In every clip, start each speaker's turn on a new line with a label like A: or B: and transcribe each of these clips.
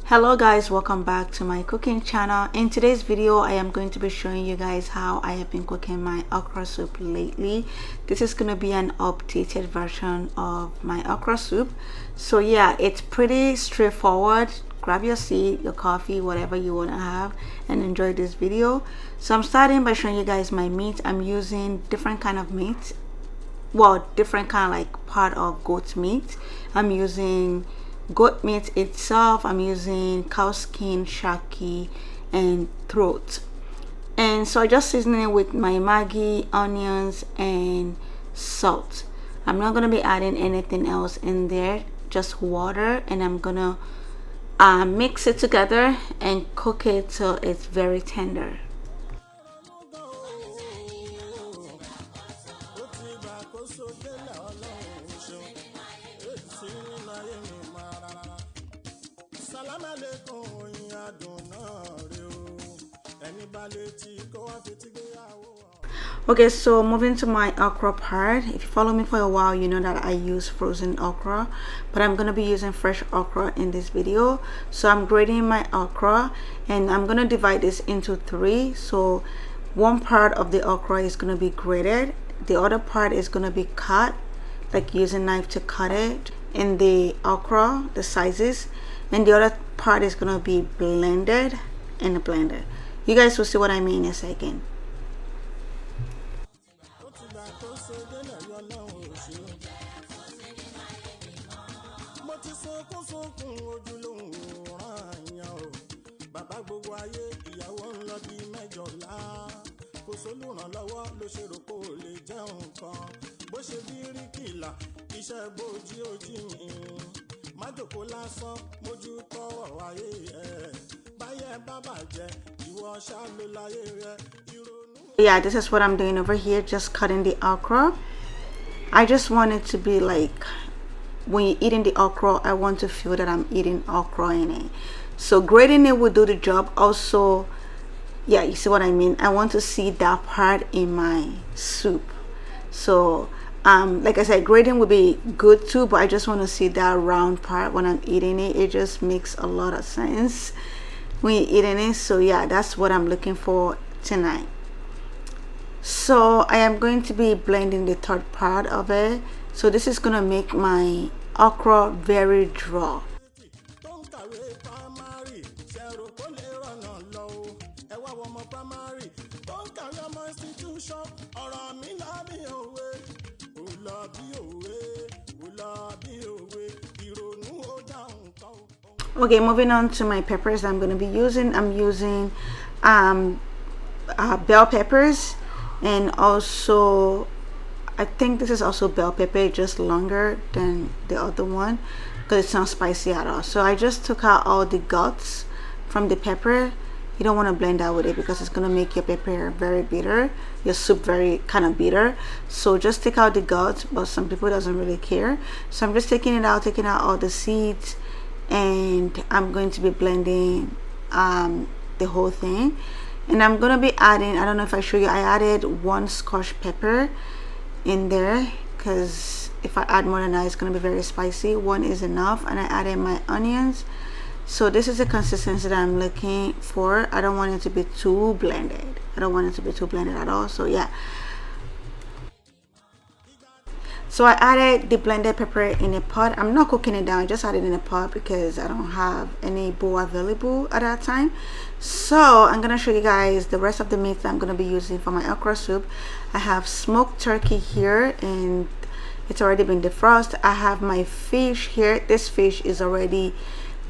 A: Hello guys, welcome back to my cooking channel. In today's video I am going to be showing you guys how I have been cooking my okra soup lately. This is going to be an updated version of my okra soup. So yeah, it's pretty straightforward. Grab your seat, your coffee, whatever you want to have, and enjoy this video. So I'm starting by showing you guys my meat. I'm using different kind of meat, well, different kind of like part of goat meat. I'm using goat meat itself. I'm using cow skin, shaki, and throat. And so I just season it with my Maggi, onions, and salt. I'm not gonna be adding anything else in there, just water, and I'm gonna mix it together and cook it till it's very tender. Okay, so moving to my okra part. If you follow me for a while, you know that I use frozen okra, but I'm gonna be using fresh okra in this video. So I'm grating my okra and I'm gonna divide this into three. So one part of the okra is gonna be grated, the other part is gonna be cut, like using knife to cut it in the okra, the sizes, and the other part is gonna be blended in the blender. You guys will see what I mean in a second. Yeah, this is what I'm doing over here, just cutting the okra. I just want it to be like, when you're eating the okra, I want to feel that I'm eating okra in it. So grating it will do the job also. Yeah, you see what I mean? I want to see that part in my soup. So like I said, grating would be good too, but I just want to see that round part when I'm eating it. It just makes a lot of sense when you're eating it. So yeah, that's what I'm looking for tonight. So I am going to be blending the third part of it. So this is gonna make my okra very dry. Okay, moving on to my peppers I'm going to be using. I'm using bell peppers, and also I think this is also bell pepper, just longer than the other one because it's not spicy at all. So I just took out all the guts from the pepper. You don't want to blend that with it because it's going to make your pepper very bitter, your soup very kind of bitter. So just take out the guts, but some people doesn't really care. So I'm just taking it out, taking out all the seeds, and I'm going to be blending the whole thing. And I'm going to be adding, I don't know if I show you, I added one scotch pepper in there because if I add more than that it's going to be very spicy. One is enough. And I added my onions. So this is the consistency that I'm looking for. I don't want it to be too blended. I don't want it to be too blended at all. So yeah, so I added the blended pepper in a pot. I'm not cooking it down, I just added it in a pot because I don't have any bowl available at that time. So I'm gonna show you guys the rest of the meat that I'm gonna be using for my okra soup. I have smoked turkey here and it's already been defrosted. I have my fish here. This fish is already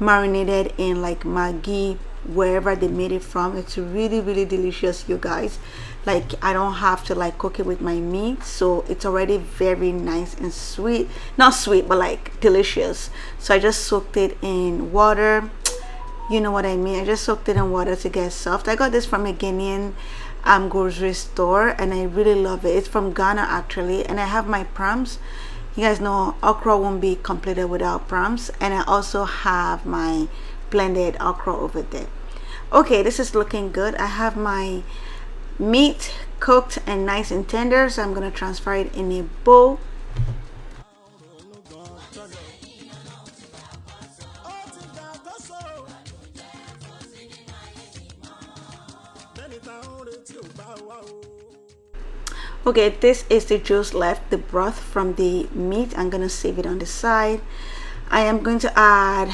A: marinated in like Maggi, wherever they made it from. It's really delicious, you guys. Like I don't have to like cook it with my meat, so it's already very nice and sweet. Not sweet, but like delicious. So I just soaked it in water. You know what I mean? I just soaked it in water to get soft. I got this from a Ghanaian grocery store and I really love it. It's from Ghana actually. And I have my prawns. You guys know okra won't be completed without prawns. And I also have my blended okra over there. Okay, this is looking good. I have my meat cooked and nice and tender, so I'm going to transfer it in a bowl. Okay, this is the juice left, the broth from the meat. I'm gonna save it on the side. I am going to add,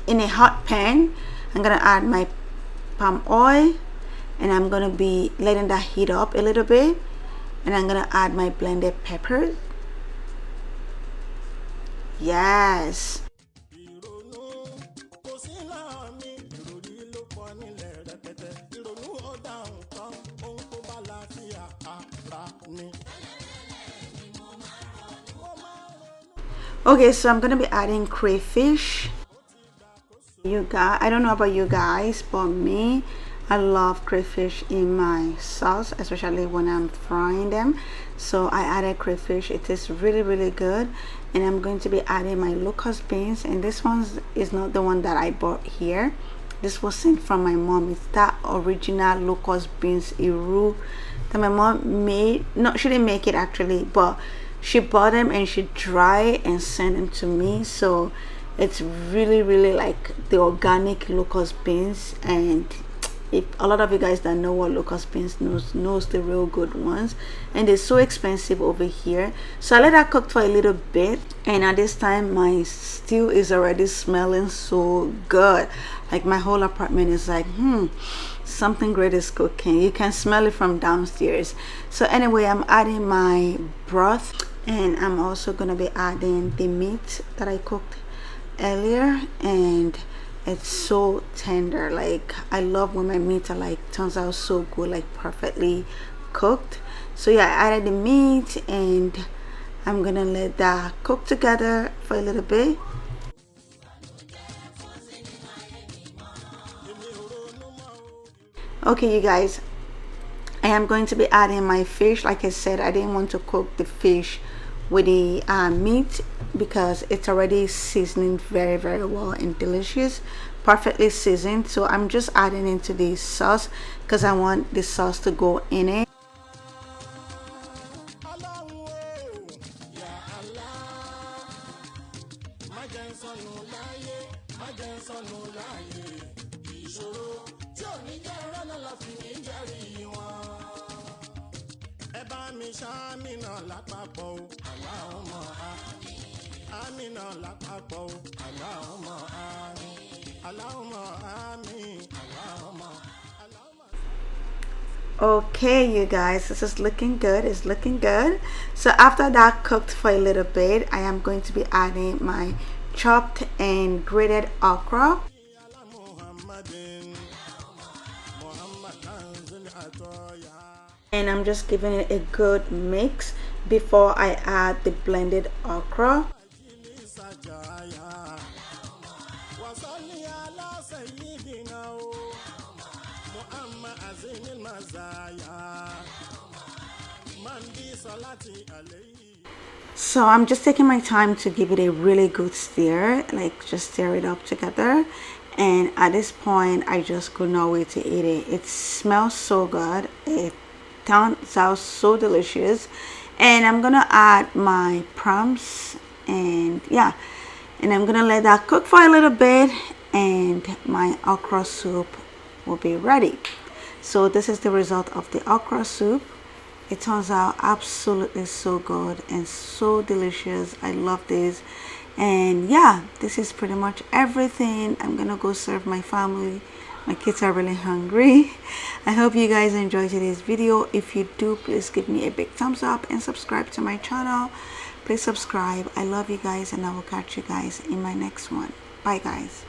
A: in a hot pan, I'm gonna add my palm oil, and I'm gonna be letting that heat up a little bit, and I'm gonna add my blended peppers. Yes. Okay, so I'm gonna be adding crayfish. You guys, I don't know about you guys, but me, I love crayfish in my sauce, especially when I'm frying them. So I added crayfish. It is really good. And I'm going to be adding my locust beans, and this one is not the one that I bought here. This was sent from my mom. It's that original locust beans iru that my mom made. No, she didn't make it actually, but she bought them and she dried and sent them to me. So it's really like the organic locust beans, and if a lot of you guys that know what locust beans knows the real good ones, and they're so expensive over here. So I let that cook for a little bit, and at this time my stew is already smelling so good. Like my whole apartment is like, something great is cooking. You can smell it from downstairs. So anyway, I'm adding my broth, and I'm also gonna be adding the meat that I cooked earlier, and it's so tender. Like I love when my meat are like turns out so good, like perfectly cooked. So yeah, I added the meat, and I'm gonna let that cook together for a little bit. Okay, you guys, I am going to be adding my fish. Like I said, I didn't want to cook the fish with the meat because it's already seasoning very well and delicious, perfectly seasoned. So I'm just adding into the sauce because I want the sauce to go in it. Okay, you guys, this is looking good. It's looking good. So after that cooked for a little bit, I am going to be adding my chopped and grated okra. And I'm just giving it a good mix before I add the blended okra. So I'm just taking my time to give it a really good stir, like just stir it up together. And at this point, I just could not wait to eat it. It smells so good. It turns out so delicious. And I'm gonna add my prawns, and yeah, and I'm gonna let that cook for a little bit, and my okra soup will be ready. So this is the result of the okra soup. It turns out absolutely so good and so delicious. I love this. And yeah, this is pretty much everything. I'm gonna go serve my family. My kids are really hungry. I hope you guys enjoyed today's video. If you do, please give me a big thumbs up and subscribe to my channel. Please subscribe. I love you guys, and I will catch you guys in my next one. Bye guys.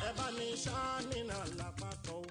B: Ẹ bá mi ṣá mi náà lápapọ̀.